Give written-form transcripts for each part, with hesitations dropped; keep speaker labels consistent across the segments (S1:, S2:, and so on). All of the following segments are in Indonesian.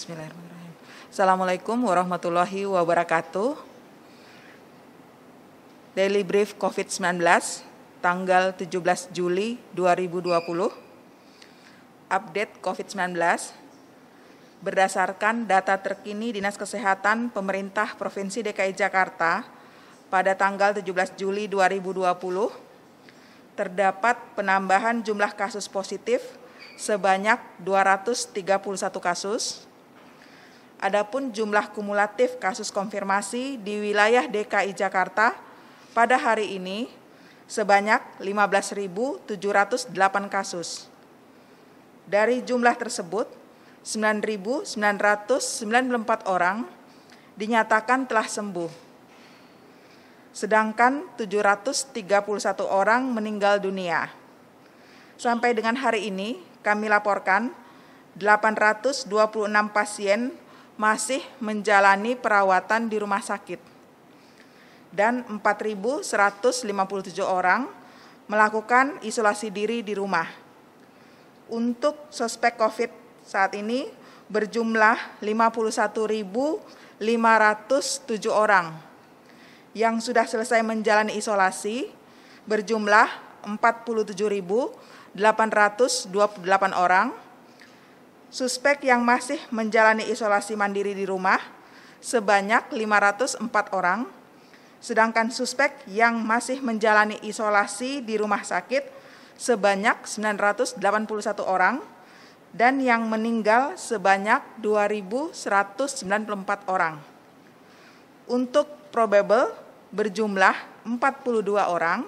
S1: Bismillahirrahmanirrahim. Assalamualaikum warahmatullahi wabarakatuh. Daily Brief COVID-19, tanggal 17 Juli 2020. Update COVID-19 berdasarkan data terkini Dinas Kesehatan Pemerintah Provinsi DKI Jakarta pada tanggal 17 Juli 2020, terdapat penambahan jumlah kasus positif sebanyak 231 kasus. Adapun jumlah kumulatif kasus konfirmasi di wilayah DKI Jakarta pada hari ini sebanyak 15.708 kasus. Dari jumlah tersebut, 9.994 orang dinyatakan telah sembuh, sedangkan 731 orang meninggal dunia. Sampai dengan hari ini, kami laporkan 826 pasien masih menjalani perawatan di rumah sakit dan 4.157 orang melakukan isolasi diri di rumah. Untuk suspek COVID saat ini berjumlah 51.507 orang. Yang sudah selesai menjalani isolasi berjumlah 47.828 orang. Suspek yang masih menjalani isolasi mandiri di rumah sebanyak 504 orang, sedangkan suspek yang masih menjalani isolasi di rumah sakit sebanyak 981 orang, dan yang meninggal sebanyak 2.194 orang. Untuk probable berjumlah 42 orang,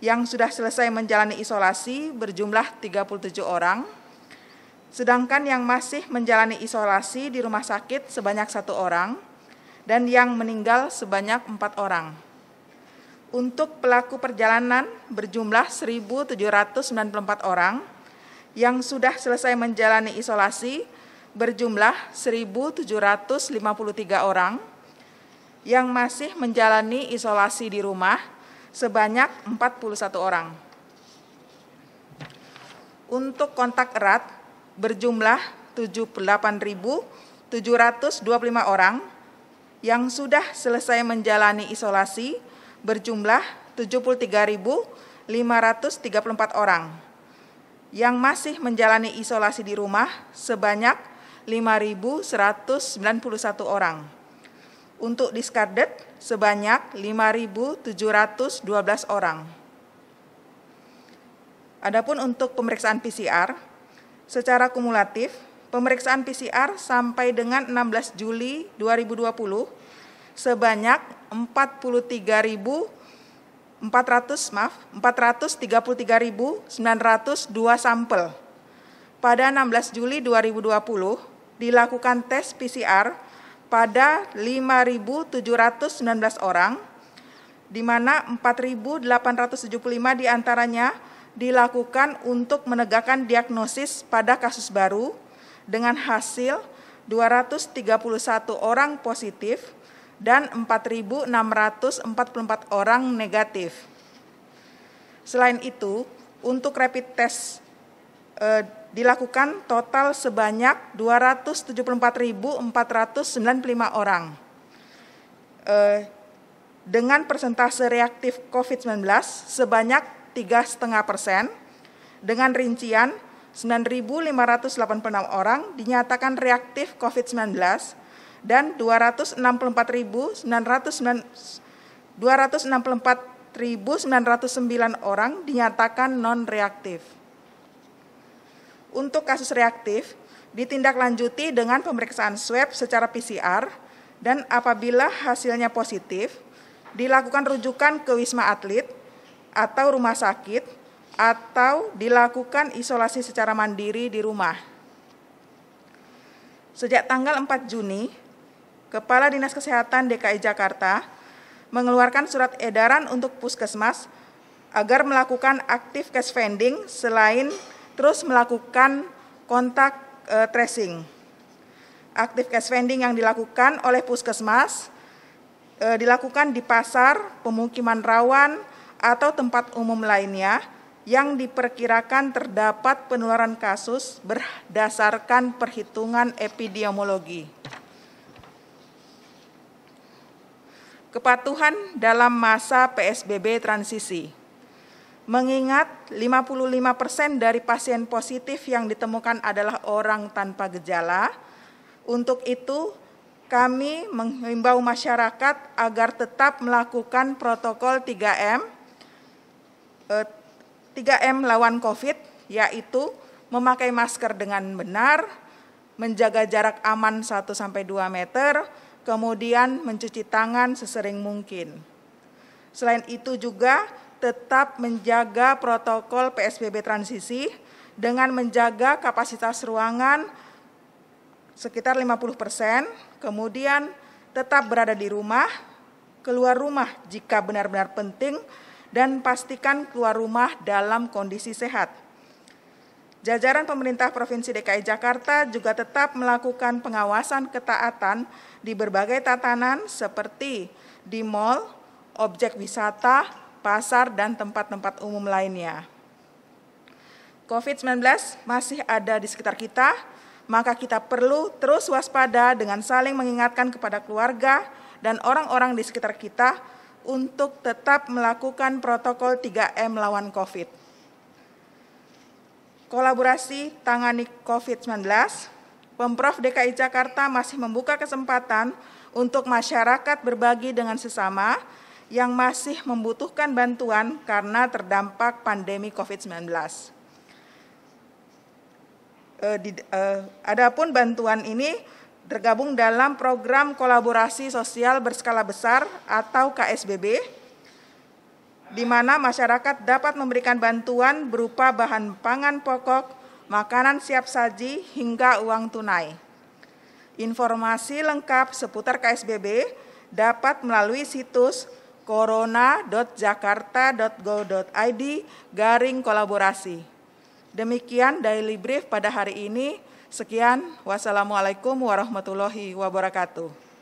S1: yang sudah selesai menjalani isolasi berjumlah 37 orang, sedangkan yang masih menjalani isolasi di rumah sakit sebanyak 1 orang, dan yang meninggal sebanyak 4 orang. Untuk pelaku perjalanan berjumlah 1.794 orang, yang sudah selesai menjalani isolasi berjumlah 1.753 orang, yang masih menjalani isolasi di rumah sebanyak 41 orang. Untuk kontak erat berjumlah 78.725 orang, yang sudah selesai menjalani isolasi berjumlah 73.534 orang, yang masih menjalani isolasi di rumah sebanyak 5.191 orang. Untuk discarded sebanyak 5.712 orang. Adapun untuk pemeriksaan PCR, secara kumulatif, pemeriksaan PCR sampai dengan 16 Juli 2020 sebanyak 433.902 sampel. Pada 16 Juli 2020 dilakukan tes PCR pada 5.719 orang, di mana 4.875 diantaranya dilakukan untuk menegakkan diagnosis pada kasus baru dengan hasil 231 orang positif dan 4.644 orang negatif. Selain itu, untuk rapid test dilakukan total sebanyak 274.495 orang. Dengan persentase reaktif COVID-19 sebanyak 3,5%, dengan rincian 9.586 orang dinyatakan reaktif COVID-19 dan 264.909 orang dinyatakan non-reaktif. Untuk kasus reaktif, ditindaklanjuti dengan pemeriksaan swab secara PCR, dan apabila hasilnya positif, dilakukan rujukan ke Wisma Atlet atau rumah sakit, atau dilakukan isolasi secara mandiri di rumah. Sejak tanggal 4 Juni, Kepala Dinas Kesehatan DKI Jakarta mengeluarkan surat edaran untuk puskesmas agar melakukan active case finding selain terus melakukan kontak tracing. Active case finding yang dilakukan oleh puskesmas dilakukan di pasar, pemukiman rawan, atau tempat umum lainnya yang diperkirakan terdapat penularan kasus berdasarkan perhitungan epidemiologi. Kepatuhan dalam masa PSBB transisi. Mengingat 55% dari pasien positif yang ditemukan adalah orang tanpa gejala, untuk itu kami menghimbau masyarakat agar tetap melakukan protokol 3M lawan COVID, yaitu memakai masker dengan benar, menjaga jarak aman 1-2 meter, kemudian mencuci tangan sesering mungkin. Selain itu juga tetap menjaga protokol PSBB transisi dengan menjaga kapasitas ruangan sekitar 50%, kemudian tetap berada di rumah, keluar rumah jika benar-benar penting, dan pastikan keluar rumah dalam kondisi sehat. Jajaran pemerintah Provinsi DKI Jakarta juga tetap melakukan pengawasan ketaatan di berbagai tatanan seperti di mal, objek wisata, pasar, dan tempat-tempat umum lainnya. COVID-19 masih ada di sekitar kita, maka kita perlu terus waspada dengan saling mengingatkan kepada keluarga dan orang-orang di sekitar kita untuk tetap melakukan protokol 3M lawan COVID. Kolaborasi tangani COVID-19, Pemprov DKI Jakarta masih membuka kesempatan untuk masyarakat berbagi dengan sesama yang masih membutuhkan bantuan karena terdampak pandemi COVID-19. Adapun bantuan ini tergabung dalam program kolaborasi sosial berskala besar atau KSBB, di mana masyarakat dapat memberikan bantuan berupa bahan pangan pokok, makanan siap saji, hingga uang tunai. Informasi lengkap seputar KSBB dapat melalui situs corona.jakarta.go.id/kolaborasi. Demikian Daily Brief pada hari ini. Sekian, wassalamualaikum warahmatullahi wabarakatuh.